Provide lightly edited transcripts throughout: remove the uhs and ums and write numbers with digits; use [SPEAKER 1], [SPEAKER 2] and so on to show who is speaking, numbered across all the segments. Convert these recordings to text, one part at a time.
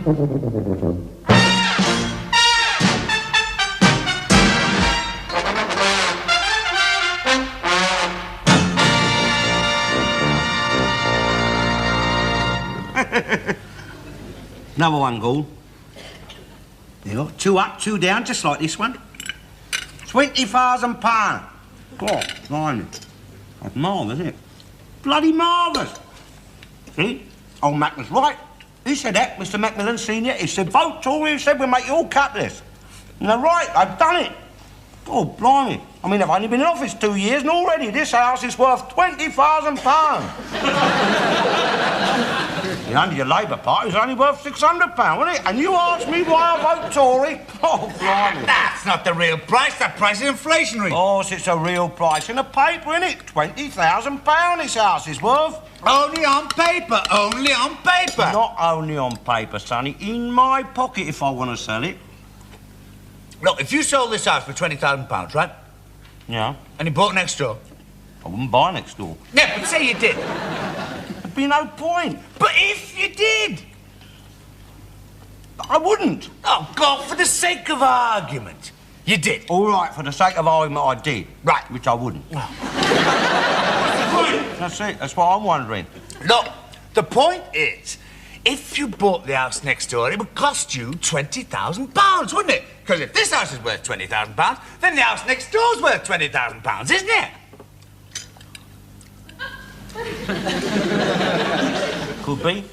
[SPEAKER 1] Another one, Ghoul. You got 2 up, 2 down, just like this one. £20,000. God, blimey. That's marvellous, isn't it? Bloody marvellous. See? Old Mac was right. He said that, Mr. Macmillan Senior. He said, vote Tory. He said, we'll make you all capitalist. And they're right, I've done it. Oh, blimey. I mean, I've only been in office 2 years, and already this house is worth £20,000. Under your Labour Party, it's only worth £600, wasn't it? And you ask me why I vote Tory? Oh, blimey.
[SPEAKER 2] That's not the real price. That price is inflationary.
[SPEAKER 1] Oh, it's a real price in the paper, isn't it? £20,000 this house is worth.
[SPEAKER 2] Only on paper. Only on paper.
[SPEAKER 1] Not only on paper, Sonny. In my pocket if I want to sell it.
[SPEAKER 2] Look, if you sold this house for £20,000, right?
[SPEAKER 1] Yeah.
[SPEAKER 2] And you bought next door.
[SPEAKER 1] I wouldn't buy next door.
[SPEAKER 2] Yeah, but say you did.
[SPEAKER 1] There'd be no point.
[SPEAKER 2] But if you did...
[SPEAKER 1] I wouldn't.
[SPEAKER 2] Oh, God, for the sake of argument. You did.
[SPEAKER 1] All right, for the sake of argument, I did.
[SPEAKER 2] Right.
[SPEAKER 1] Which I wouldn't.
[SPEAKER 2] Oh. What's the point?
[SPEAKER 1] That's it. That's what I'm wondering.
[SPEAKER 2] Look, the point is, if you bought the house next door, it would cost you £20,000, wouldn't it? Because if this house is worth £20,000, then the house next door's worth £20,000, isn't it?
[SPEAKER 1] Could be.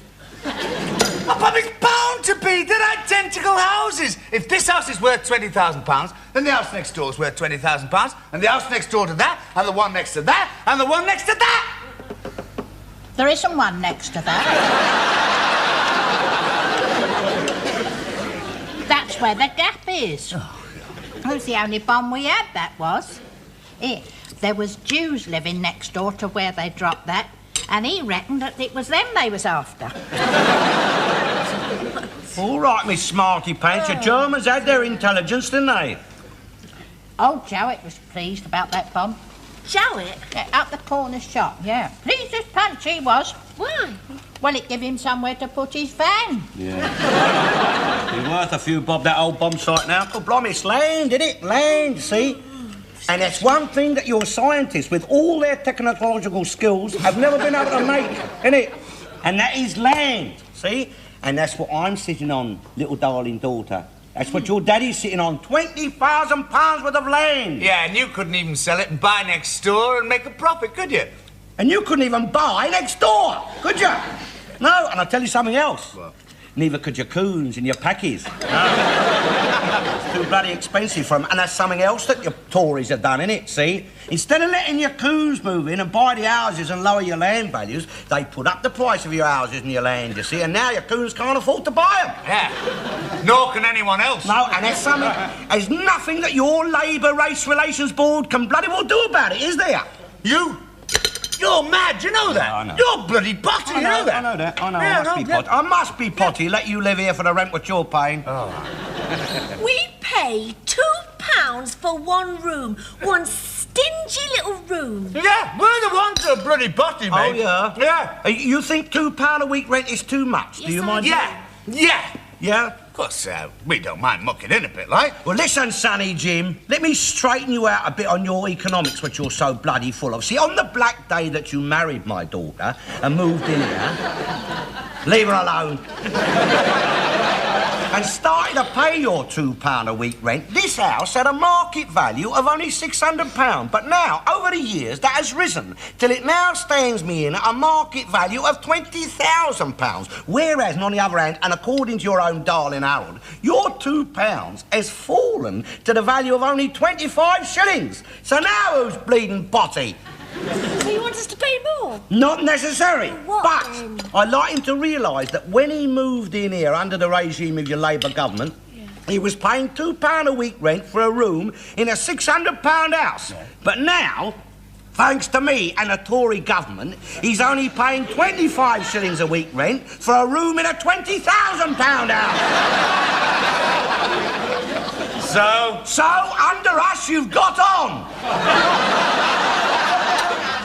[SPEAKER 2] Oh, but it's bound to be. They're identical houses. If this house is worth £20,000, then the house next door is worth £20,000, and the house next door to that, and the one next to that, and the one next to that.
[SPEAKER 3] There isn't one next to that. That's where the gap is. It was the only bomb we had, that was. There was Jews living next door to where they dropped that, and he reckoned that it was them they was after.
[SPEAKER 1] All right, Miss Smarty Pants, your Germans had their intelligence, didn't they?
[SPEAKER 3] Old Jowett was pleased about that bomb.
[SPEAKER 4] Jowett?
[SPEAKER 3] Yeah, up the corner shop, yeah. Pleased as punch he was.
[SPEAKER 4] Why?
[SPEAKER 3] Well, it gave him somewhere to put his van.
[SPEAKER 1] Yeah. Be worth a few bob, that old bomb site now. God, blimey, it's land, isn't it? Land, see? And that's one thing that your scientists, with all their technological skills, have never been able to make, isn't it? And that is land, see? And that's what I'm sitting on, little darling daughter. That's what your daddy's sitting on, £20,000 worth of land.
[SPEAKER 2] Yeah, and you couldn't even sell it and buy next door and make a profit, could you?
[SPEAKER 1] And you couldn't even buy next door, could you? No, and I'll tell you something else.
[SPEAKER 2] What?
[SPEAKER 1] Neither could your coons and your packies. No. It's too bloody expensive for them. And that's something else that your Tories have done, innit, see? Instead of letting your coons move in and buy the houses and lower your land values, they put up the price of your houses and your land, you see, and now your coons can't afford to buy them.
[SPEAKER 2] Yeah. Nor can anyone else.
[SPEAKER 1] No, and there's nothing that your Labour Race Relations Board can bloody well do about it, is there?
[SPEAKER 2] You're mad, you know that?
[SPEAKER 1] Yeah, I know.
[SPEAKER 2] You're bloody potty, you know that?
[SPEAKER 1] I know that. I know.
[SPEAKER 2] Yeah,
[SPEAKER 1] I must be potty. I must be potty. Let you live here for the rent what you're paying.
[SPEAKER 2] Oh.
[SPEAKER 4] We pay £2 for one room. One stingy little room.
[SPEAKER 2] Yeah, we're the ones that are bloody potty, mate.
[SPEAKER 1] Oh, yeah?
[SPEAKER 2] Yeah.
[SPEAKER 1] You think £2 a week rent is too much?
[SPEAKER 4] Yes,
[SPEAKER 1] Do you
[SPEAKER 4] I
[SPEAKER 1] mind?
[SPEAKER 4] do.
[SPEAKER 2] Yeah.
[SPEAKER 1] Yeah?
[SPEAKER 2] Of course, we don't mind mucking in a bit, like.
[SPEAKER 1] Well, listen, Sonny Jim, let me straighten you out a bit on your economics, which you're so bloody full of. See, on the black day that you married my daughter and moved in here, leave her alone, and started to pay your £2 a week rent, this house had a market value of only £600. But now, over the years, that has risen till it now stands me in at a market value of £20,000. Whereas, on the other hand, and according to your own darling Harold, your £2 has fallen to the value of only 25 shillings. So now who's bleeding potty?
[SPEAKER 4] So you want us to pay more?
[SPEAKER 1] Not necessary.
[SPEAKER 4] What
[SPEAKER 1] But
[SPEAKER 4] then?
[SPEAKER 1] I'd like him to realise that when he moved in here under the regime of your Labour government, he was paying £2 a week rent for a room in a £600 house. Yeah. But now, thanks to me and the Tory government, he's only paying 25 shillings a week rent for a room in a £20,000 house. So, under us, you've got on.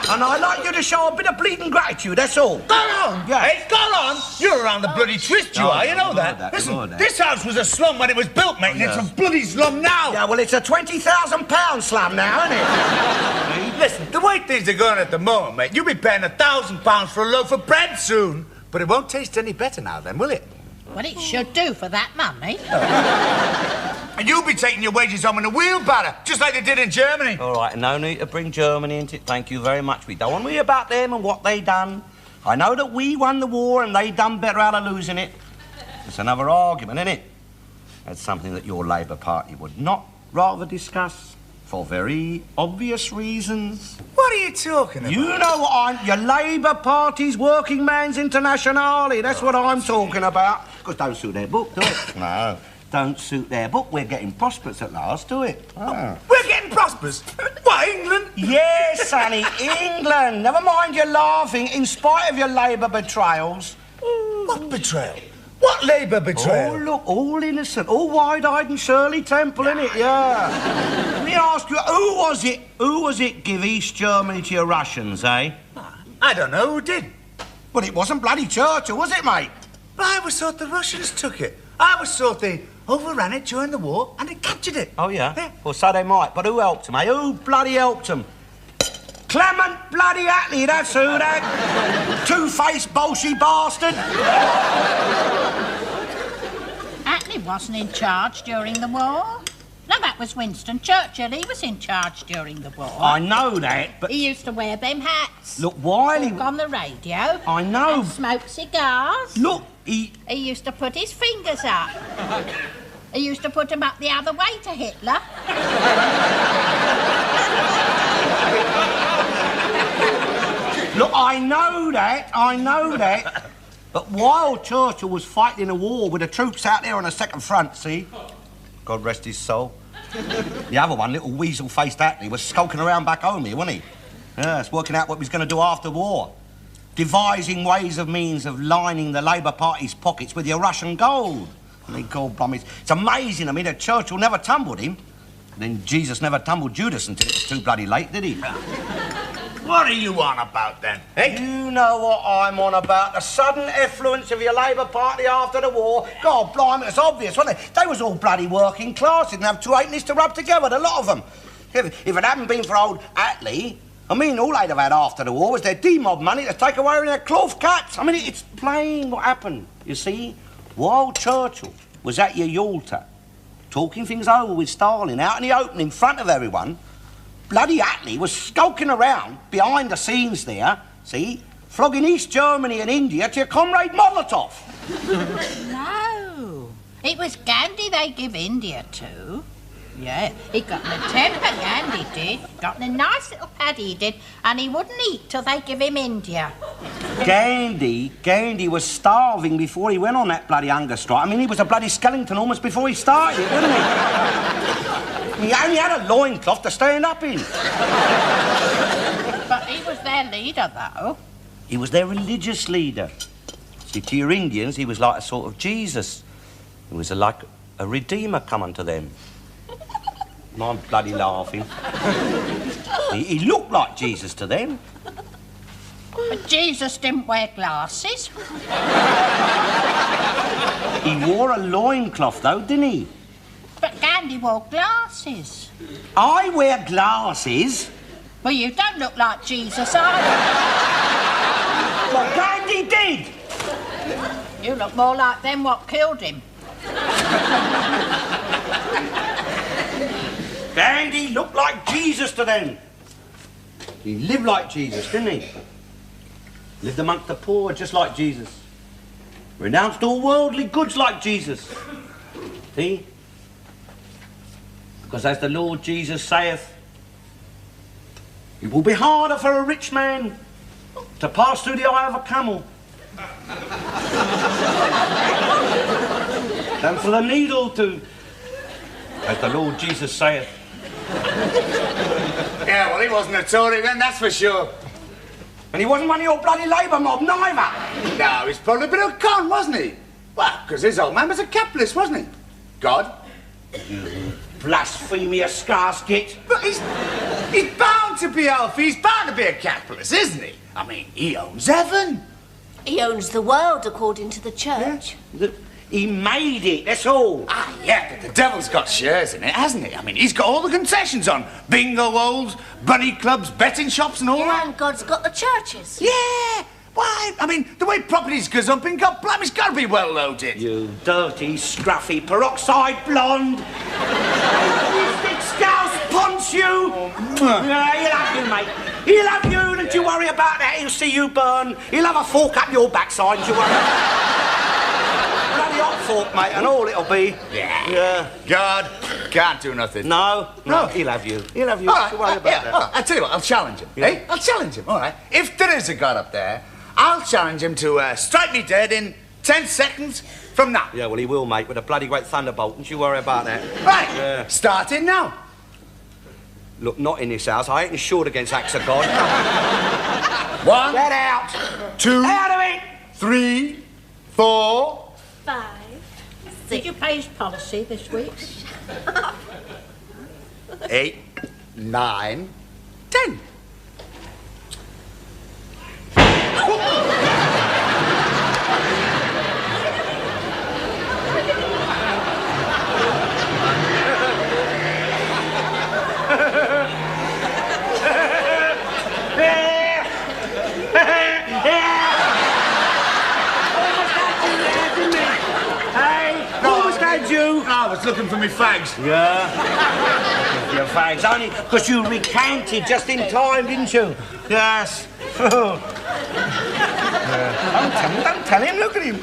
[SPEAKER 1] And I'd like you to show a bit of bleeding gratitude, that's all.
[SPEAKER 2] Go on!
[SPEAKER 1] Yeah.
[SPEAKER 2] Hey, go on! You're around the bloody twist, you are, you know that. Listen, this house was a slum when it was built, mate, and it's a bloody slum now.
[SPEAKER 1] Yeah, well, it's a £20,000 slum now, isn't it?
[SPEAKER 2] Listen, the way things are going at the moment, mate, you'll be paying £1,000 for a loaf of bread soon. But it won't taste any better now, then, will it?
[SPEAKER 3] Well, it should do for that money.
[SPEAKER 2] And you'll be taking your wages home in a wheelbarrow, just like they did in Germany.
[SPEAKER 1] All right, no need to bring Germany into it. Thank you very much. We don't want to hear about them and what they done. I know that we won the war and they done better out of losing it. It's another argument, isn't it? That's something that your Labour Party would not rather discuss for very obvious reasons.
[SPEAKER 2] What are you talking about?
[SPEAKER 1] You know what I'm... Your Labour Party's Working Man's Internationale. That's what I'm talking about. Because don't suit their book, do it? No. Don't suit their book. We're getting prosperous at last, do it?
[SPEAKER 2] Oh. We're getting prosperous? What, England?
[SPEAKER 1] Yes, Sonny, England. Never mind your laughing, in spite of your Labour betrayals.
[SPEAKER 2] What betrayal? What Labour betrayal?
[SPEAKER 1] Oh, look, all innocent, all wide-eyed and Shirley Temple, innit? Yeah. Let me ask you, who was it give East Germany to your Russians, eh?
[SPEAKER 2] I don't know who did.
[SPEAKER 1] Well, it wasn't bloody Churchill, was it, mate?
[SPEAKER 2] But I was thought the Russians took it. I was thought they overran it during the war and they captured it.
[SPEAKER 1] Oh, yeah? Well, so they might, but who helped them, eh? Who bloody helped them? Clement bloody Attlee, that's who, that two-faced bolshy bastard.
[SPEAKER 3] Attlee wasn't in charge during the war. No, that was Winston Churchill. He was in charge during the war.
[SPEAKER 1] I know that, but...
[SPEAKER 3] He used to wear them hats.
[SPEAKER 1] Look, while he...
[SPEAKER 3] Talk on the radio.
[SPEAKER 1] I know.
[SPEAKER 3] And smoke cigars.
[SPEAKER 1] Look, he...
[SPEAKER 3] He used to put his fingers up. He used to put them up the other way to Hitler.
[SPEAKER 1] Look, I know that. But while Churchill was fighting a war with the troops out there on the second front, see? God rest his soul. The other one, little weasel-faced Attlee, was skulking around back home here, wasn't he? Yes, working out what he was going to do after war. Devising ways of means of lining the Labour Party's pockets with your Russian gold. I mean, God blummies. It's amazing, I mean, that Churchill never tumbled him. Then Jesus never tumbled Judas until it was too bloody late, did he?
[SPEAKER 2] What are you on about, then? Eh?
[SPEAKER 1] You know what I'm on about. The sudden effluence of your Labour Party after the war. God blimey, it's obvious, wasn't it? They was all bloody working class. Didn't have two halfpennies to rub together, the lot of them. If it hadn't been for old Attlee, I mean, all they'd have had after the war was their D-mob money to take away their cloth caps. I mean, it's plain what happened, you see. While Churchill was at your Yalta, talking things over with Stalin out in the open in front of everyone, bloody Attlee was skulking around behind the scenes there, see, flogging East Germany and India to your comrade Molotov.
[SPEAKER 3] No, it was Gandhi they give India to. Yeah, he got in a temper, Gandhi did. Got in a nice little paddy, he did, and he wouldn't eat till they give him India.
[SPEAKER 1] Gandhi was starving before he went on that bloody hunger strike. I mean, he was a bloody skeleton almost before he started it, wasn't he? He only had a loincloth to stand up in.
[SPEAKER 3] But he was their leader, though.
[SPEAKER 1] He was their religious leader. See, to your Indians, he was like a sort of Jesus. He was like a redeemer coming to them. And I'm bloody laughing. He looked like Jesus to them.
[SPEAKER 3] But Jesus didn't wear glasses.
[SPEAKER 1] He wore a loincloth, though, didn't he?
[SPEAKER 3] But Gandhi wore glasses.
[SPEAKER 1] I wear glasses.
[SPEAKER 3] Well, you don't look like Jesus either.
[SPEAKER 1] Well, Gandhi did.
[SPEAKER 3] You look more like them what killed him.
[SPEAKER 1] Gandhi looked like Jesus to them. He lived like Jesus, didn't he? Lived amongst the poor just like Jesus. Renounced all worldly goods like Jesus. See? Because as the Lord Jesus saith, it will be harder for a rich man to pass through the eye of a camel than for the needle to... As the Lord Jesus saith.
[SPEAKER 2] Yeah, well, he wasn't a Tory then, that's for sure.
[SPEAKER 1] And he wasn't one of your bloody Labour mob, neither.
[SPEAKER 2] No, he's probably a bit of a con, wasn't he? Well, because his old man was a capitalist, wasn't he? God.
[SPEAKER 1] You blasphemous gasket.
[SPEAKER 2] But he's bound to be Alfie. He's bound to be a capitalist, isn't he? I mean, he owns heaven.
[SPEAKER 4] He owns the world, according to the church.
[SPEAKER 1] He made it, that's all.
[SPEAKER 2] Ah, yeah, but the devil's got shares in it, hasn't he? I mean, he's got all the concessions on. Bingo halls, bunny clubs, betting shops and all that.
[SPEAKER 4] And God's got the churches.
[SPEAKER 2] Yeah. Why? I mean, the way property's gazumping, God blame, it's got to be well loaded.
[SPEAKER 1] You dirty, scruffy, peroxide blonde. You big scouse punch you. Yeah, he'll have you, mate. He'll have you, don't you worry about that. He'll see you burn. He'll have a fork up your backside, don't you worry. Bloody hot fork, mate, and all it'll be.
[SPEAKER 2] Yeah. God can't do nothing.
[SPEAKER 1] No, he'll have you. He'll have you,
[SPEAKER 2] All
[SPEAKER 1] don't
[SPEAKER 2] right,
[SPEAKER 1] you worry about that.
[SPEAKER 2] All right, I'll tell you what, I'll challenge him.
[SPEAKER 1] Yeah.
[SPEAKER 2] Eh? I'll challenge him, all right? If there is a God up there, I'll challenge him to strike me dead in 10 seconds from now.
[SPEAKER 1] Yeah, well, he will, mate, with a bloody great thunderbolt. Don't you worry about that.
[SPEAKER 2] Right,
[SPEAKER 1] Yeah.
[SPEAKER 2] starting now.
[SPEAKER 1] Look, not in this house. I ain't insured against acts of God.
[SPEAKER 2] 1,
[SPEAKER 1] Get out.
[SPEAKER 2] 2,
[SPEAKER 1] Out of it.
[SPEAKER 2] 3, 4.
[SPEAKER 4] 5,
[SPEAKER 3] Did you pay his policy this week?
[SPEAKER 2] 8, 9, 10. I was looking for me fags.
[SPEAKER 1] Yeah. Your fags, only because you recanted just in time, didn't you? Yes. Don't tell him, look at him.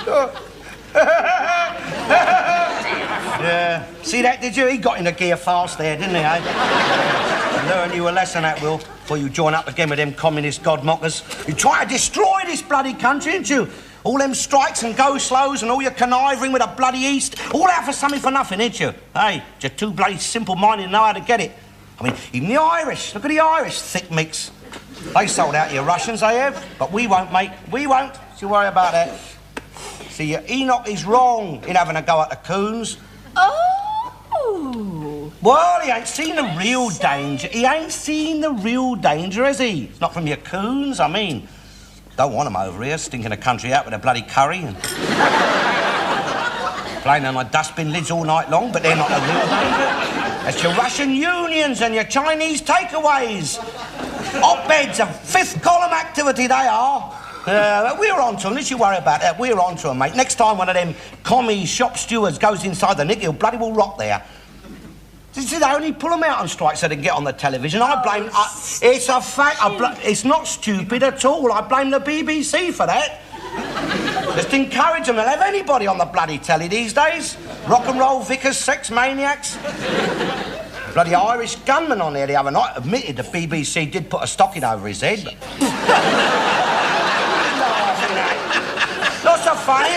[SPEAKER 1] Yeah. See that, did you? He got in a gear fast there, didn't he, eh? Learn you a lesson, that will, before you join up again with them communist godmockers. You try to destroy this bloody country, didn't you? All them strikes and go-slows and all your conniving with the bloody East, all out for something for nothing, ain't you? Hey, you're too bloody simple-minded to know how to get it. I mean, even the Irish, look at the Irish, thick mix. They sold out to your Russians, they have, but we won't, mate. We won't. Don't you worry about that. See, Enoch is wrong in having a go at the coons.
[SPEAKER 4] Oh!
[SPEAKER 1] Well, he ain't seen the real danger. He ain't seen the real danger, has he? It's not from your coons, I mean. Don't want them over here, stinking the country out with a bloody curry and playing on my dustbin lids all night long, but they're not the real danger. It's your Russian unions and your Chinese takeaways. Op-eds of fifth column activity they are. We're on to them, don't you worry about that. We're on to them, mate. Next time one of them commie shop stewards goes inside the nick, he'll bloody well rot there. See, they only pull them out on strike so they can get on the television. I blame... it's a fact. It's not stupid at all. I blame the BBC for that. Just encourage them. They'll have anybody on the bloody telly these days. Rock and roll vicars, sex maniacs. Bloody Irish gunman on there the other night admitted the BBC did put a stocking over his head. Not so funny.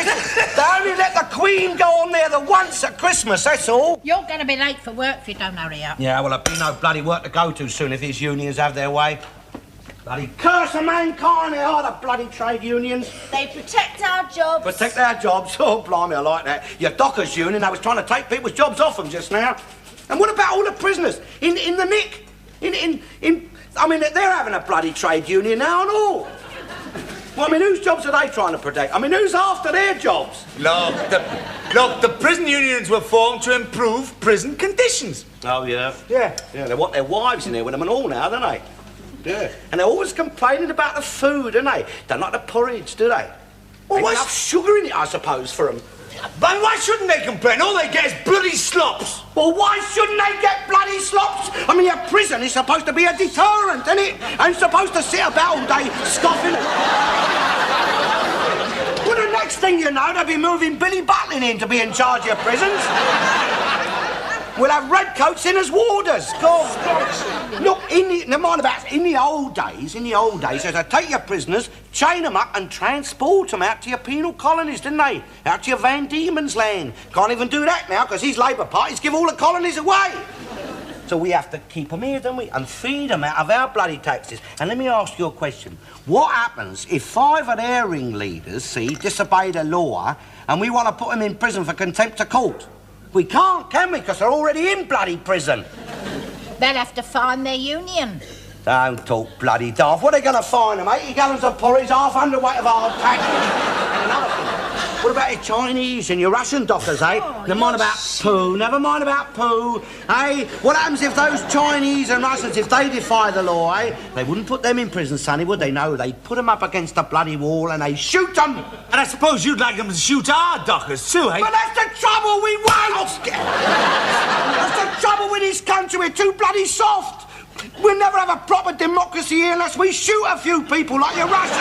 [SPEAKER 1] They only let the Queen go on there the once at Christmas, that's all.
[SPEAKER 3] You're going to be late for work if you don't hurry up.
[SPEAKER 1] Yeah, well, there'll be no bloody work to go to soon if these unions have their way. Bloody curse of mankind, they are, the bloody trade unions.
[SPEAKER 4] They protect our jobs.
[SPEAKER 1] Protect our jobs? Oh, blimey, I like that. Your dockers union, they was trying to take people's jobs off them just now. And what about all the prisoners in the nick? I mean, they're having a bloody trade union now and all. Well, I mean, whose jobs are they trying to protect? I mean, who's after their jobs?
[SPEAKER 2] Look, the prison unions were formed to improve prison conditions.
[SPEAKER 1] Oh, yeah?
[SPEAKER 2] Yeah.
[SPEAKER 1] Yeah, they want their wives in there with them and all now, don't they? Yeah. And they're always complaining about the food, don't they? Don't like the porridge, do they? Well,
[SPEAKER 2] Ain't
[SPEAKER 1] what's
[SPEAKER 2] enough
[SPEAKER 1] sugar in it, I suppose, for them?
[SPEAKER 2] But why shouldn't they complain? All they get is bloody slops.
[SPEAKER 1] Well, why shouldn't they get bloody slops? I mean, a prison is supposed to be a deterrent, isn't it? Ain't supposed to sit about all day scoffing. Well, the next thing you know, they'll be moving Billy Butlin in to be in charge of your prisons. We'll have redcoats in as warders. God. Look, never mind about in the old days, they'd take your prisoners, chain them up and transport them out to your penal colonies, didn't they? Out to your Van Diemen's land. Can't even do that now because these Labour parties give all the colonies away. So we have to keep them here, don't we? And feed them out of our bloody taxes. And let me ask you a question. What happens if 5 of their ringleaders, disobey the law and we want to put them in prison for contempt of court? We can't, can we? Because they're already in bloody prison.
[SPEAKER 3] They'll have to find their union.
[SPEAKER 1] Don't talk bloody daft. What are they going to find them? 80 gallons of porridge, half hundredweight of hard tack. And another thing. What about your Chinese and your Russian dockers, eh? Never mind about poo. Never mind about poo. Eh? What happens if those Chinese and Russians, if they defy the law, eh? They wouldn't put them in prison, Sonny, would they? No, they'd put them up against the bloody wall and they shoot them.
[SPEAKER 2] And I suppose you'd like them to shoot our dockers too, eh?
[SPEAKER 1] But that's the trouble, we won't! That's the trouble with this country, we're too bloody soft. We'll never have a proper democracy here unless we shoot a few people like your Russians.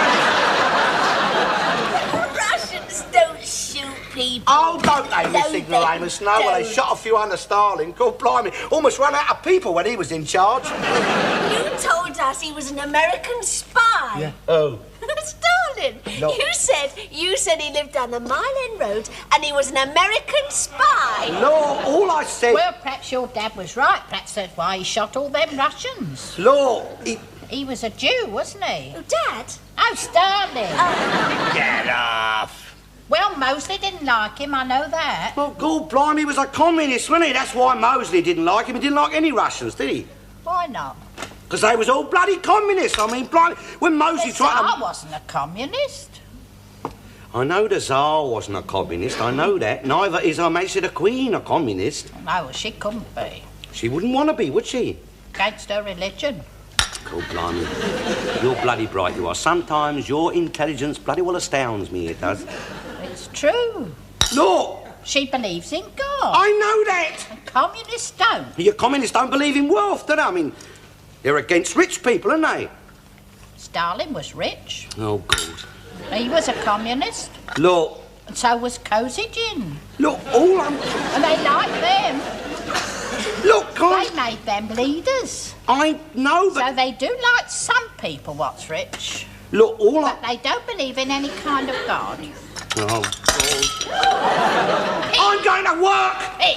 [SPEAKER 4] Russians don't shoot people.
[SPEAKER 1] Oh, don't they, Miss Ignoramus? No, well, they shot a few under Stalin. God blimey, almost ran out of people when he was in charge.
[SPEAKER 4] You told us he was an American spy.
[SPEAKER 1] Yeah. Oh.
[SPEAKER 4] Stalin.
[SPEAKER 1] No.
[SPEAKER 4] You said he lived down the Mile End Road and he was an American spy.
[SPEAKER 1] No, all I said...
[SPEAKER 3] Well, perhaps your dad was right. Perhaps that's why he shot all them Russians.
[SPEAKER 1] Law,
[SPEAKER 3] He was a Jew, wasn't he?
[SPEAKER 4] Oh, Dad?
[SPEAKER 3] Oh, Stalin.
[SPEAKER 1] Get off.
[SPEAKER 3] Well, Mosley didn't like him, I know that.
[SPEAKER 1] Well, God blimey, he was a communist, wasn't he? That's why Mosley didn't like him. He didn't like any Russians, did he?
[SPEAKER 3] Why not?
[SPEAKER 1] Because they was all bloody communists. I mean, blimey, when Mosley
[SPEAKER 3] The
[SPEAKER 1] tried
[SPEAKER 3] Tsar
[SPEAKER 1] to...
[SPEAKER 3] wasn't a communist.
[SPEAKER 1] I know the Tsar wasn't a communist, I know that. Neither is Her Majesty the Queen a communist.
[SPEAKER 3] No, she couldn't be.
[SPEAKER 1] She wouldn't want to be, would she?
[SPEAKER 3] Against her religion.
[SPEAKER 1] God blimey. You're bloody bright, you are. Sometimes your intelligence bloody well astounds me, it does.
[SPEAKER 3] It's true.
[SPEAKER 1] Look!
[SPEAKER 3] She believes in God.
[SPEAKER 1] I know that!
[SPEAKER 3] And communists don't.
[SPEAKER 1] Your communists don't believe in wealth, do they? I mean, they're against rich people, aren't they?
[SPEAKER 3] Stalin was rich.
[SPEAKER 1] Oh, God.
[SPEAKER 3] He was a communist.
[SPEAKER 1] Look.
[SPEAKER 3] And so was Kosygin.
[SPEAKER 1] Look, all I'm...
[SPEAKER 3] And they liked them.
[SPEAKER 1] Look,
[SPEAKER 3] They made them leaders.
[SPEAKER 1] I know that...
[SPEAKER 3] So they do like some people what's rich.
[SPEAKER 1] Look, all
[SPEAKER 3] But they don't believe in any kind of God.
[SPEAKER 1] Oh, God. I'm going to work!
[SPEAKER 3] Hey.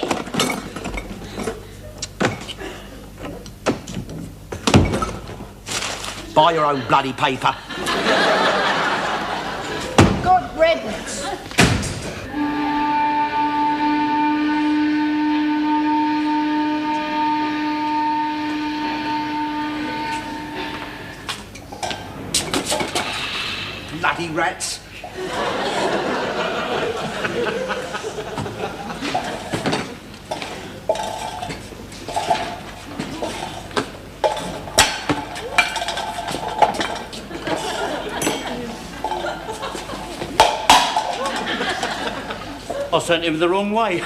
[SPEAKER 1] Buy your own bloody paper.
[SPEAKER 3] Good riddance.
[SPEAKER 1] Bloody rats.
[SPEAKER 5] I sent him the wrong way.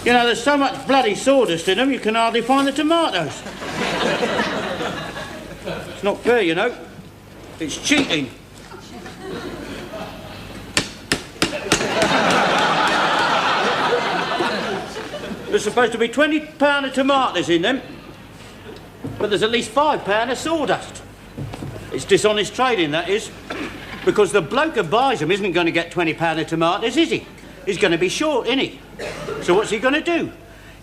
[SPEAKER 5] You know, there's so much bloody sawdust in them, you can hardly find the tomatoes. It's not fair, you know. It's cheating. There's supposed to be £20 of tomatoes in them, but there's at least £5 of sawdust. It's dishonest trading, that is, because the bloke who buys them isn't going to get £20 of tomatoes, is he? He's going to be short, isn't he? So what's he going to do?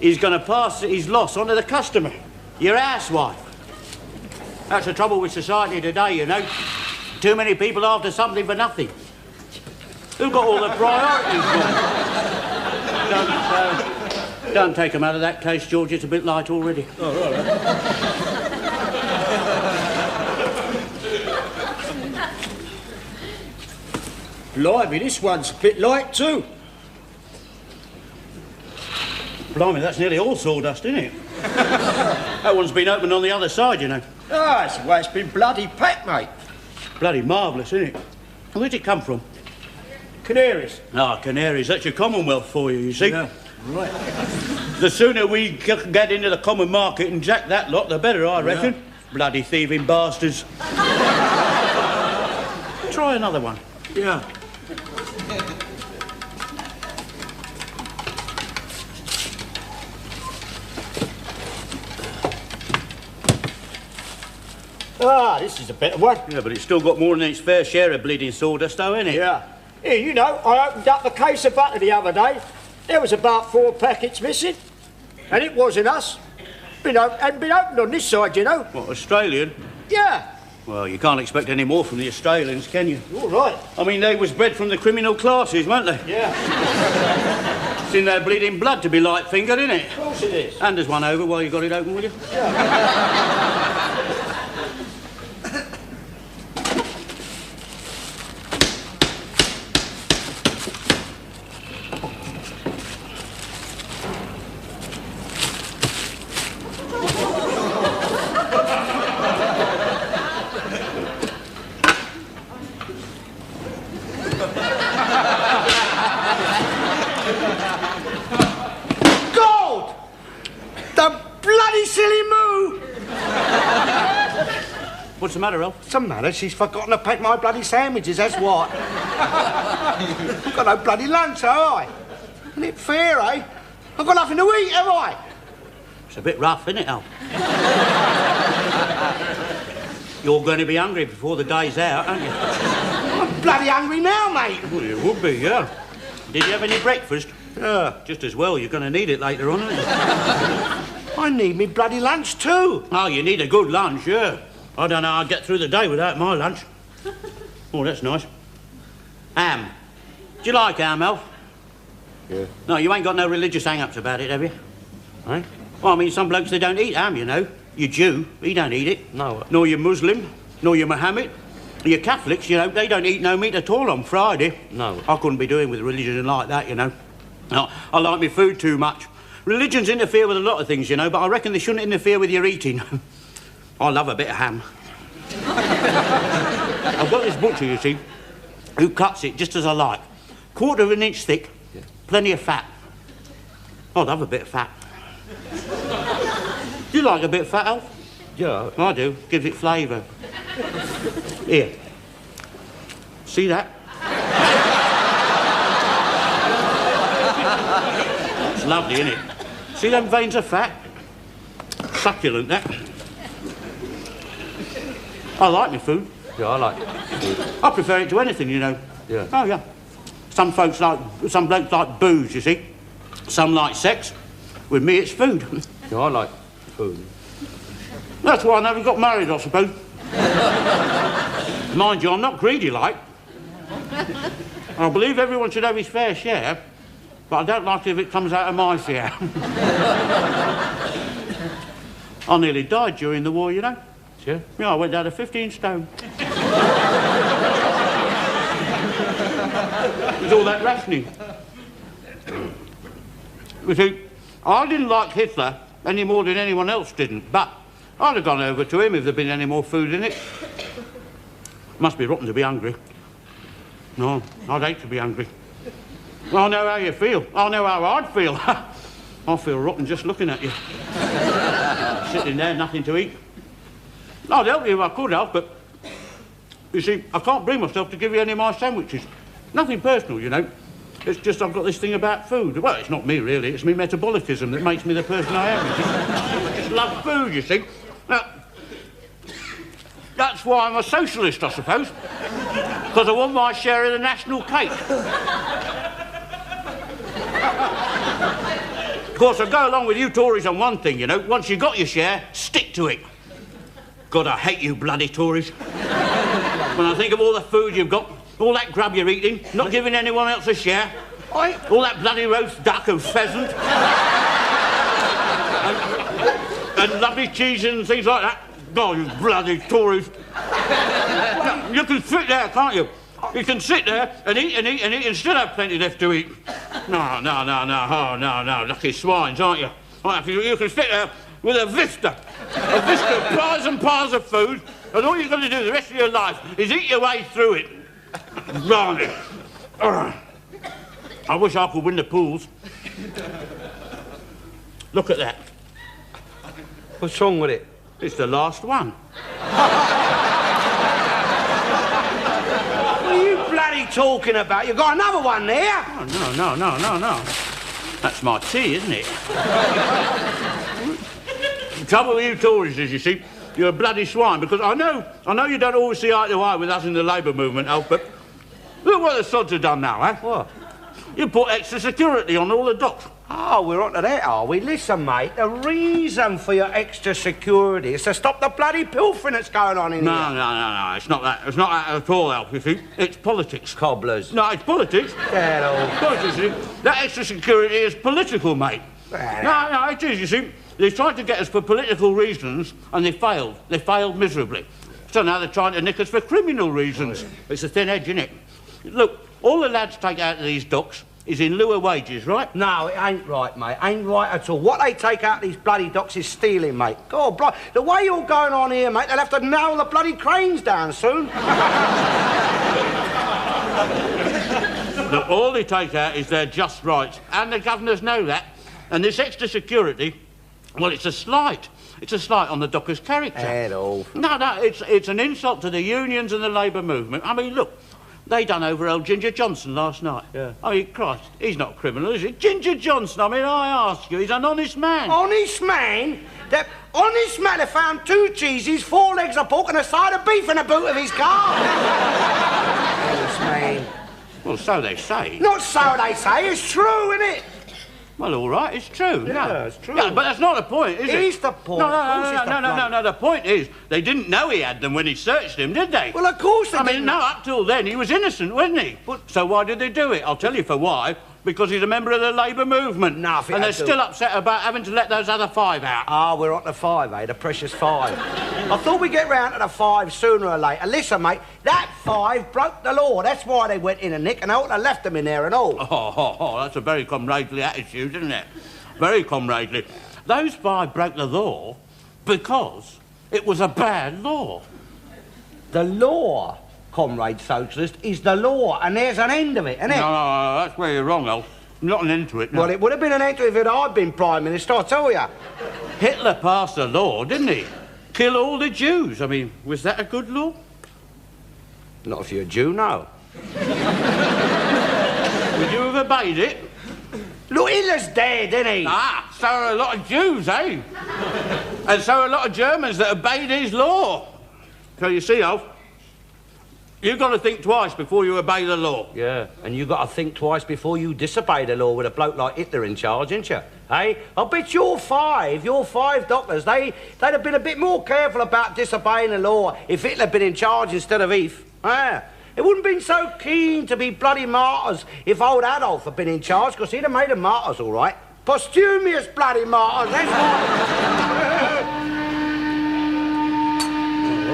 [SPEAKER 5] He's going to pass his loss on to the customer, your housewife. That's the trouble with society today, you know. Too many people after something for nothing. Who got all the priorities wrong? Don't take him out of that case, George. It's a bit light already.
[SPEAKER 6] Oh, right. Blimey, this one's a bit light too.
[SPEAKER 5] Blimey, that's nearly all sawdust, isn't it? That one's been opened on the other side, you know.
[SPEAKER 6] Ah, that's the way it's been bloody packed, mate.
[SPEAKER 5] Bloody marvellous, isn't it? Where'd it come from?
[SPEAKER 6] Canaries.
[SPEAKER 5] Ah, Canaries. That's your Commonwealth for you, you see.
[SPEAKER 6] Yeah, right.
[SPEAKER 5] The sooner we get into the common market and jack that lot, the better, I reckon.
[SPEAKER 6] Yeah.
[SPEAKER 5] Bloody thieving bastards. Try another one.
[SPEAKER 6] Yeah. Ah, this is a better one.
[SPEAKER 5] Yeah, but it's still got more than its fair share of bleeding sawdust, though, ain't it?
[SPEAKER 6] Yeah. Here, you know, I opened up a case of butter the other day. There was about 4 packets missing. And it wasn't us. hadn't been opened on this side, you know.
[SPEAKER 5] What, Australian?
[SPEAKER 6] Yeah.
[SPEAKER 5] Well, you can't expect any more from the Australians, can you?
[SPEAKER 6] All right.
[SPEAKER 5] I mean, they was bred from the criminal classes, weren't they?
[SPEAKER 6] Yeah.
[SPEAKER 5] It's in their bleeding blood to be light-fingered, isn't it?
[SPEAKER 6] Of course it is.
[SPEAKER 5] And there's one over while you got it open, will you?
[SPEAKER 1] God! The bloody silly moo!
[SPEAKER 5] What's the matter, Alf?
[SPEAKER 1] What's the matter? She's forgotten to pack my bloody sandwiches, that's what. I've got no bloody lunch, have I? Isn't it fair, eh? I've got nothing to eat, have I?
[SPEAKER 5] It's a bit rough, isn't it, Alf? You're going to be hungry before the day's out, aren't you?
[SPEAKER 1] I'm bloody hungry now, mate.
[SPEAKER 5] Well, you would be, yeah. Did you have any breakfast? Yeah. Just as well, you're going to need it later on, aren't you?
[SPEAKER 1] I need me bloody lunch too.
[SPEAKER 5] Oh, you need a good lunch, yeah. I don't know how I'd get through the day without my lunch. Oh, that's nice. Ham. Do you like ham, Alf?
[SPEAKER 1] Yeah.
[SPEAKER 5] No, you ain't got no religious hang-ups about it, have you? Eh? Well, I mean, some blokes, they don't eat ham, you know. You're Jew, he don't eat it.
[SPEAKER 1] No.
[SPEAKER 5] Nor you're Muslim, nor you're Mohammed. You're Catholics, you know, they don't eat no meat at all on Friday.
[SPEAKER 1] No.
[SPEAKER 5] I couldn't be doing with religion like that, you know. No, I like my food too much. Religions interfere with a lot of things, you know, but I reckon they shouldn't interfere with your eating. I love a bit of ham. I've got this butcher, you see, who cuts it just as I like. 1/4 of an inch thick, plenty of fat. I love a bit of fat. Do you like a bit of fat, Alf?
[SPEAKER 1] Yeah.
[SPEAKER 5] I do. Gives it flavour. Here. See that? It's lovely, isn't it? See them veins of fat? Succulent, that. I like my food.
[SPEAKER 1] Yeah, I like it.
[SPEAKER 5] I prefer it to anything, you know.
[SPEAKER 1] Yeah.
[SPEAKER 5] Oh, yeah. Some blokes like booze, you see. Some like sex. With me, it's food.
[SPEAKER 1] Yeah, I like food.
[SPEAKER 5] That's why I never got married, I suppose. Mind you, I'm not greedy, like. I believe everyone should have his fair share, but I don't like it if it comes out of my share. I nearly died during the war, you know.
[SPEAKER 1] Yeah?
[SPEAKER 5] Yeah, I went down to 15 stone. It was all that rationing. You see, I didn't like Hitler any more than anyone else didn't, but I'd have gone over to him if there'd been any more food in it. Must be rotten to be hungry. No, I'd hate to be hungry. I know how you feel. I know how I'd feel. I feel rotten just looking at you. Sitting there, nothing to eat. I'd help you if I could help, but you see, I can't bring myself to give you any of my sandwiches. Nothing personal, you know. It's just I've got this thing about food. Well, it's not me, really. It's me metabolism that makes me the person I am. I just love food, you see. Now, that's why I'm a socialist, I suppose. Because I want my share of the national cake. Of course, I go along with you Tories on one thing, you know. Once you've got your share, stick to it. God, I hate you bloody Tories. When I think of all the food you've got, all that grub you're eating, not giving anyone else a share, all that bloody roast duck and pheasant, and lovely cheese and things like that. God, you bloody Tories. You can sit there, can't you? You can sit there and eat and eat and eat and still have plenty left to eat. No, oh, no, lucky swines, aren't you? You can sit there with a vista of piles and piles of food, and all you've got to do the rest of your life is eat your way through it. Blimey. I wish I could win the pools. Look at that.
[SPEAKER 1] What's wrong with it?
[SPEAKER 5] It's the last one.
[SPEAKER 1] What are you bloody talking about? You got another one there?
[SPEAKER 5] Oh, no. That's my tea, isn't it? The trouble with you Tories is, you see, you're a bloody swine, because I know you don't always see eye to eye with us in the Labour movement, Alf, but look what the sods have done now, eh?
[SPEAKER 1] What?
[SPEAKER 5] You put extra security on all the docks.
[SPEAKER 1] Oh, we're on to that, are we? Listen, mate, the reason for your extra security is to stop the bloody pilfering that's going on in here.
[SPEAKER 5] No, it's not that. It's not that at all, Alf, you see. It's politics.
[SPEAKER 1] Cobblers.
[SPEAKER 5] No, it's politics. Politics, you see. That extra security is political, mate. No, it is, you see. They tried to get us for political reasons, and they failed. They failed miserably. So now they're trying to nick us for criminal reasons. It's a thin edge, isn't it? Look, all the lads take out of these docks is in lieu of wages, right?
[SPEAKER 1] No, it ain't right, mate. Ain't right at all. What they take out these bloody docks is stealing, mate. God, the way you're going on here, mate, they'll have to nail the bloody cranes down soon.
[SPEAKER 5] Look, all they take out is their just rights, and the governors know that. And this extra security, well, it's a slight. It's a slight on the dockers' character.
[SPEAKER 1] At all.
[SPEAKER 5] No, it's an insult to the unions and the labour movement. I mean, look, they done over old Ginger Johnson last night. Yeah. I mean, Christ, he's not a criminal, is he? Ginger Johnson, I mean, I ask you, he's an honest man.
[SPEAKER 1] Honest man? That honest man have found 2 cheeses, 4 legs of pork and a side of beef in the boot of his car. Honest man.
[SPEAKER 5] Well, so they say.
[SPEAKER 1] Not so they say, it's true, isn't it?
[SPEAKER 5] Well, all right, it's true.
[SPEAKER 1] Yeah, it's true.
[SPEAKER 5] Yeah, but that's not the point, is it?
[SPEAKER 1] It is the point.
[SPEAKER 5] No, the point is, they didn't know he had them when he searched him, did they?
[SPEAKER 1] Well, of course they didn't.
[SPEAKER 5] I mean, no, up till then, he was innocent, wasn't he? So why did they do it? I'll tell you for why. Because he's a member of the labour movement.
[SPEAKER 1] Nothing.
[SPEAKER 5] And they're still upset about having to let those other 5 out.
[SPEAKER 1] Ah, we're on to 5, eh? The precious 5. I thought we'd get round to the 5 sooner or later. Listen, mate, that 5 broke the law. That's why they went in and nick, and I ought to have left them in there and all.
[SPEAKER 5] Oh, that's a very comradely attitude, isn't it? Very comradely. Those 5 broke the law because it was a bad law.
[SPEAKER 1] The law, comrade socialist, is the law, and there's an end of it, isn't it?
[SPEAKER 5] No, that's where you're wrong, Alf. Not an end to it, no.
[SPEAKER 1] Well, it would have been an end to it if I'd been Prime Minister, I tell you.
[SPEAKER 5] Hitler passed a law, didn't he? Kill all the Jews. I mean, was that a good law?
[SPEAKER 1] Not if you're a Jew, no.
[SPEAKER 5] Would you have obeyed it?
[SPEAKER 1] Look, Hitler's dead, isn't he?
[SPEAKER 5] Ah, so are a lot of Jews, eh? And so are a lot of Germans that obeyed his law. So you see, Alf, you've got to think twice before you obey the law.
[SPEAKER 1] Yeah, and you've got to think twice before you disobey the law with a bloke like Hitler in charge, ain't you? Hey, I bet your 5 doctors, they'd have been a bit more careful about disobeying the law if Hitler had been in charge instead of Eve. Ah, it wouldn't have been so keen to be bloody martyrs if old Adolf had been in charge, because he'd have made them martyrs, all right. Posthumous bloody martyrs, that's right.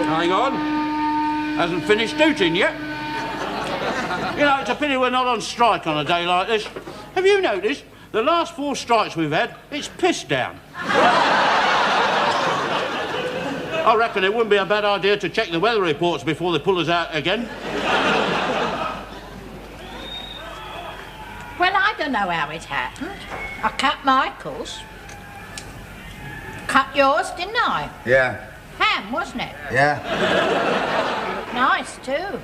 [SPEAKER 5] Hang on. Hasn't finished shooting yet. You know, it's a pity we're not on strike on a day like this. Have you noticed? The last 4 strikes we've had, it's pissed down. I reckon it wouldn't be a bad idea to check the weather reports before they pull us out again.
[SPEAKER 3] Well, I don't know how it happened. I cut Michael's. Cut yours, didn't I?
[SPEAKER 2] Yeah.
[SPEAKER 3] Ham, wasn't it?
[SPEAKER 2] Yeah.
[SPEAKER 3] Nice, too.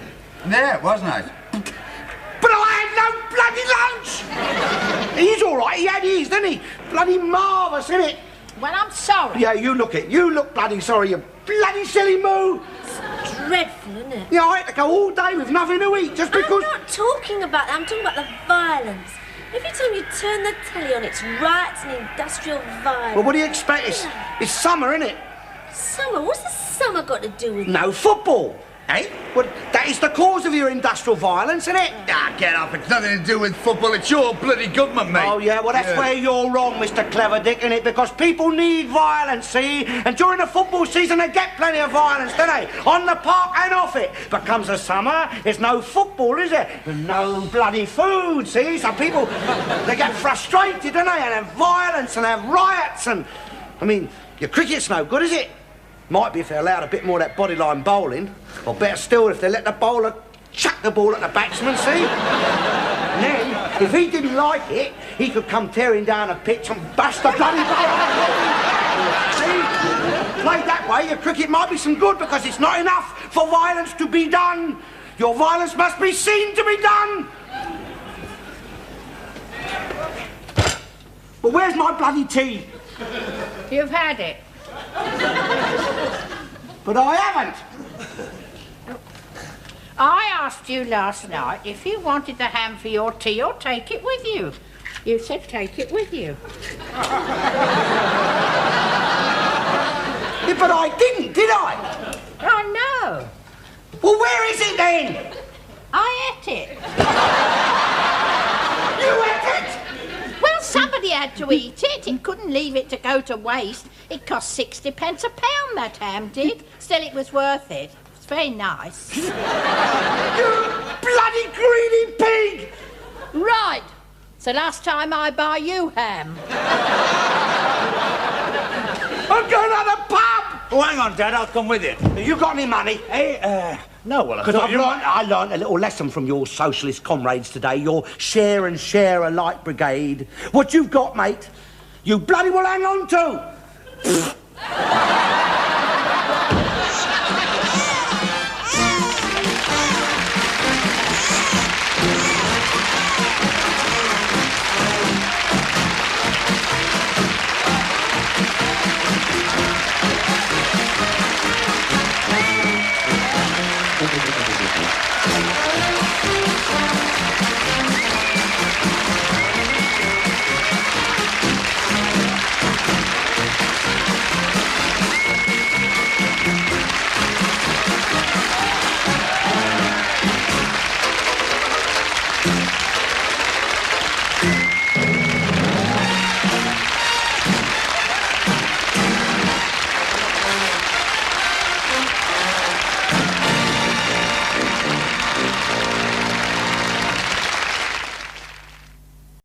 [SPEAKER 2] Yeah, it was nice.
[SPEAKER 1] But I had no bloody lunch! He's all right, he had his, didn't he? Bloody marvellous, isn't it?
[SPEAKER 3] Well, I'm sorry.
[SPEAKER 1] Yeah, you look bloody sorry, you bloody silly moo!
[SPEAKER 4] It's dreadful, isn't it?
[SPEAKER 1] Yeah, I had to go all day with nothing to eat just because...
[SPEAKER 4] I'm not talking about that, I'm talking about the violence. Every time you turn the telly on, it's riots and industrial violence.
[SPEAKER 1] Well, what do you expect? It's summer, isn't it?
[SPEAKER 4] Summer? What's the summer got to do with it?
[SPEAKER 1] No football. Eh? Well, that is the cause of your industrial violence, isn't it?
[SPEAKER 2] Ah, get up. It's nothing to do with football. It's your bloody government, mate.
[SPEAKER 1] Oh, yeah, well, that's where you're wrong, Mr. Clever Dick, innit? Because people need violence, see? And during the football season, they get plenty of violence, don't they? On the park and off it. But comes the summer, there's no football, is there? And no bloody food, see? So people, they get frustrated, don't they? And have violence and have riots and... I mean, your cricket's no good, is it? Might be if they allowed a bit more of that bodyline bowling. Or better still, if they let the bowler chuck the ball at the batsman, see? And then, if he didn't like it, he could come tearing down a pitch and bash the bloody bowler. See? Played that way, your cricket might be some good because it's not enough for violence to be done. Your violence must be seen to be done. But where's my bloody tea?
[SPEAKER 3] You've had it.
[SPEAKER 1] But I haven't.
[SPEAKER 3] I asked you last night if you wanted the ham for your tea or take it with you. You said take it with you.
[SPEAKER 1] Yeah, but I didn't, did I?
[SPEAKER 3] I know.
[SPEAKER 1] Well, where is it then?
[SPEAKER 3] I ate it.
[SPEAKER 1] You ate it?
[SPEAKER 3] Well, somebody had to eat it. It couldn't leave it to go to waste. It cost 60 pence a pound, that ham did. Still, it was worth it. It's very nice.
[SPEAKER 1] You bloody greedy pig!
[SPEAKER 3] Right. It's the last time I buy you ham.
[SPEAKER 1] I'm going to the pub!
[SPEAKER 2] Oh, hang on, Dad, I'll come with you.
[SPEAKER 1] You got any money?
[SPEAKER 2] Hey, no, well, I
[SPEAKER 1] Because
[SPEAKER 2] thought you...
[SPEAKER 1] I learned a little lesson from your socialist comrades today, your share and share alike brigade. What you've got, mate, you bloody well hang on to.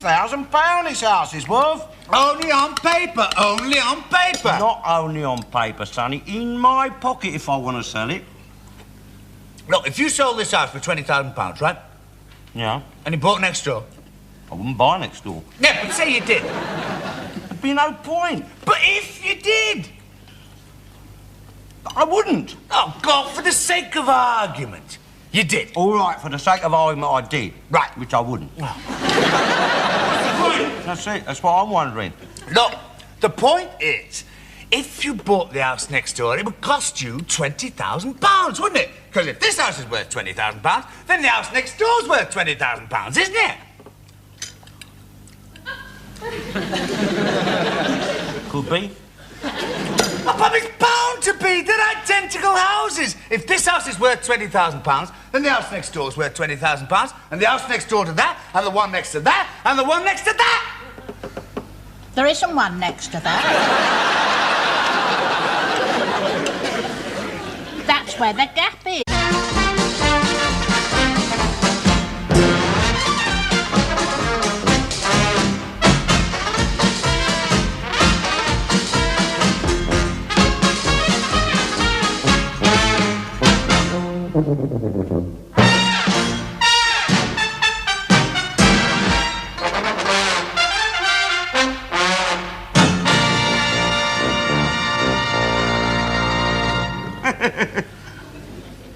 [SPEAKER 1] 1,000 pound this house is worth.
[SPEAKER 2] Only on paper, only on paper.
[SPEAKER 1] Not only on paper, Sonny. In my pocket if I want to sell it.
[SPEAKER 2] Look, if you sold this house for £20,000, right?
[SPEAKER 1] Yeah.
[SPEAKER 2] And you bought next door.
[SPEAKER 1] I wouldn't buy next door.
[SPEAKER 2] Yeah, but say you did.
[SPEAKER 1] There'd be no point.
[SPEAKER 2] But if you did.
[SPEAKER 1] I wouldn't.
[SPEAKER 2] Oh, God, for the sake of argument. You did.
[SPEAKER 1] All right, for the sake of argument, I did.
[SPEAKER 2] Right.
[SPEAKER 1] Which I wouldn't. That's it. That's what I'm wondering.
[SPEAKER 2] Look, the point is, if you bought the house next door, it would cost you £20,000, wouldn't it? Because if this house is worth £20,000, then the house next door's worth £20,000, isn't it?
[SPEAKER 1] Could be.
[SPEAKER 2] Oh, but it's bound to be. They're identical houses. If this house is worth £20,000, then the house next door is worth £20,000, and the house next door to that, and the one next to that, and the one next to that.
[SPEAKER 3] There isn't one next to that. That's where the gap is.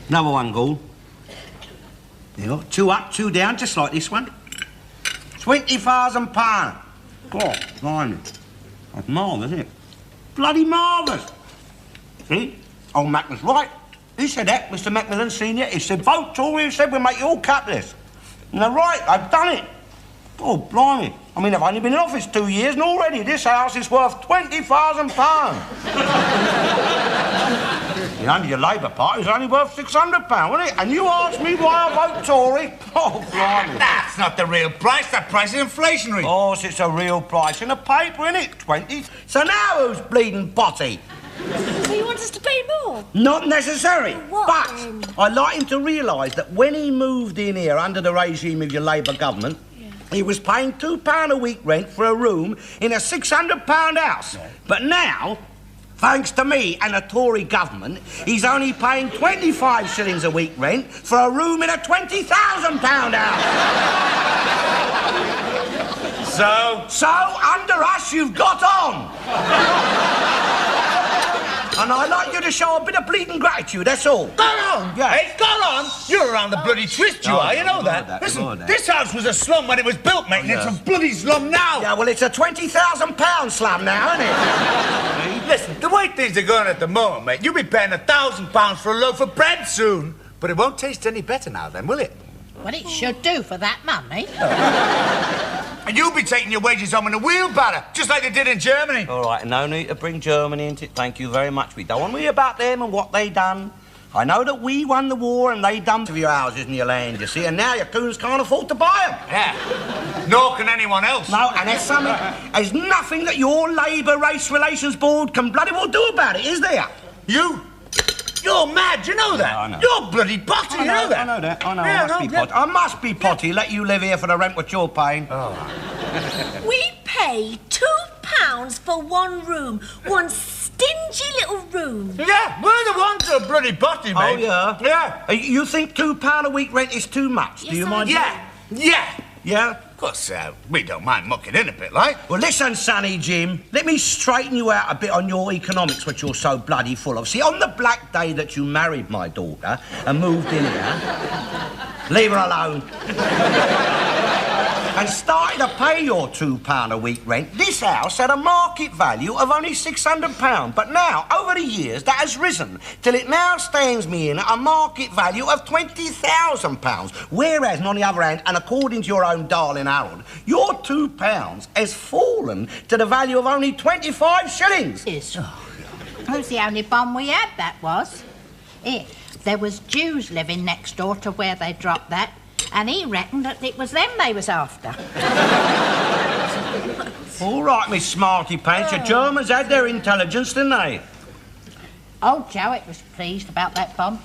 [SPEAKER 1] Another one, Gould. There you go. 2 up, 2 down, just like this one. £20,000. God, blimey. That's marvellous, isn't it? Bloody marvellous. See? Old Mac was right. He said that, Mr. Macmillan Senior. He said, vote Tory. He said, we'll make you all capitalist. And they're right, I've done it. Oh, blimey. I mean, I've only been in office 2 years, and already this house is worth £20,000. Under your Labour Party, it's only worth £600, wasn't it? And you asked me why I vote Tory? Oh, blimey.
[SPEAKER 2] That's not the real price. That price is inflationary.
[SPEAKER 1] Oh, it's a real price in the paper, isn't it? 20. So now who's bleeding botty?
[SPEAKER 4] So you want us to pay more?
[SPEAKER 1] Not necessary.
[SPEAKER 4] What
[SPEAKER 1] But
[SPEAKER 4] then?
[SPEAKER 1] I'd like him to realise that when he moved in here under the regime of your Labour government, he was paying £2 a week rent for a room in a £600 house. Yeah. But now, thanks to me and the Tory government, he's only paying 25 shillings a week rent for a room in a £20,000 house. So under us, you've got on. And I'd like you to show a bit of bleeding gratitude, that's all.
[SPEAKER 2] Got on?
[SPEAKER 1] Yeah.
[SPEAKER 2] Hey, got on? You're around the bloody twist, you are, you know that. Listen, this house was a slum when it was built, mate, and it's a bloody slum now.
[SPEAKER 1] Yeah, well, it's a £20,000 slum now, isn't it?
[SPEAKER 2] Listen, the way things are going at the moment, mate, you'll be paying £1,000 for a loaf of bread soon. But it won't taste any better now then, will it?
[SPEAKER 3] Well, it should do for that money.
[SPEAKER 2] And you'll be taking your wages home in a wheelbarrow, just like they did in Germany.
[SPEAKER 1] All right, no need to bring Germany into it. Thank you very much. We don't want to hear about them and what they done. I know that we won the war and they dumped your houses and your land, you see, and now your coons can't afford to buy them.
[SPEAKER 2] Yeah. Nor can anyone else.
[SPEAKER 1] No, and there's nothing that your Labour Race Relations Board can bloody well do about it, is there?
[SPEAKER 2] You're mad, you know that?
[SPEAKER 1] I know.
[SPEAKER 2] You're bloody potty, you know that?
[SPEAKER 1] I know that. I know.
[SPEAKER 2] Yeah,
[SPEAKER 1] I must be potty. I must be potty. Let you live here for the rent what you're paying.
[SPEAKER 2] Oh.
[SPEAKER 4] We pay £2 for one room. One stingy little room.
[SPEAKER 2] Yeah, we're the ones that are bloody potty, mate.
[SPEAKER 1] Oh, yeah?
[SPEAKER 2] Yeah.
[SPEAKER 1] You think £2 a week rent is too much?
[SPEAKER 4] Yes,
[SPEAKER 1] Do you
[SPEAKER 4] I
[SPEAKER 1] mind?
[SPEAKER 4] do.
[SPEAKER 2] Yeah.
[SPEAKER 1] Yeah?
[SPEAKER 2] Of course, we don't mind mucking in a bit, like.
[SPEAKER 1] Well, listen, Sonny Jim, let me straighten you out a bit on your economics, which you're so bloody full of. See, on the black day that you married my daughter and moved in here, leave her alone, and started to pay your £2 a week rent, this house had a market value of only £600. But now, over the years, that has risen till it now stands me in at a market value of £20,000. Whereas, and on the other hand, and according to your own darling Harold, your £2 has fallen to the value of only 25 shillings.
[SPEAKER 3] Yes. That was the only bomb we had, that was. Here, there was Jews living next door to where they dropped that, and he reckoned that it was them they was after.
[SPEAKER 1] All right, Miss Smarty Pants, your Germans had their intelligence, didn't they?
[SPEAKER 3] Old Jowett was pleased about that bomb.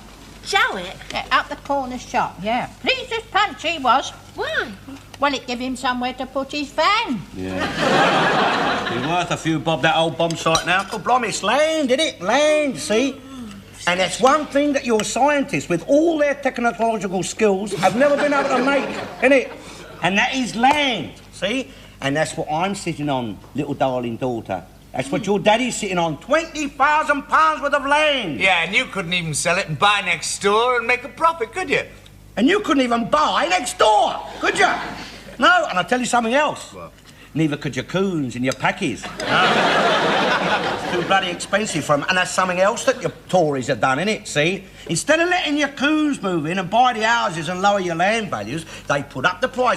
[SPEAKER 4] Jowett?
[SPEAKER 3] Yeah, up the corner shop, yeah. Pleased as punch he was.
[SPEAKER 4] Why?
[SPEAKER 3] Well, it gave him somewhere to put his van.
[SPEAKER 1] Yeah. Be worth a few bob, that old bomb site now. Oh, blimey, it's land, isn't it? Land, see? And that's one thing that your scientists, with all their technological skills, have never been able to make, isn't it? And that is land, see? And that's what I'm sitting on, little darling daughter. That's what your daddy's sitting on, £20,000 worth of land.
[SPEAKER 2] Yeah, and you couldn't even sell it and buy next door and make a profit, could you?
[SPEAKER 1] And you couldn't even buy next door, could you? No, and I'll tell you something else.
[SPEAKER 2] What?
[SPEAKER 1] Neither could your coons and your packies. No. It's too bloody expensive for them. And that's something else that your Tories have done, innit, see? Instead of letting your coons move in and buy the houses and lower your land values, they put up the price.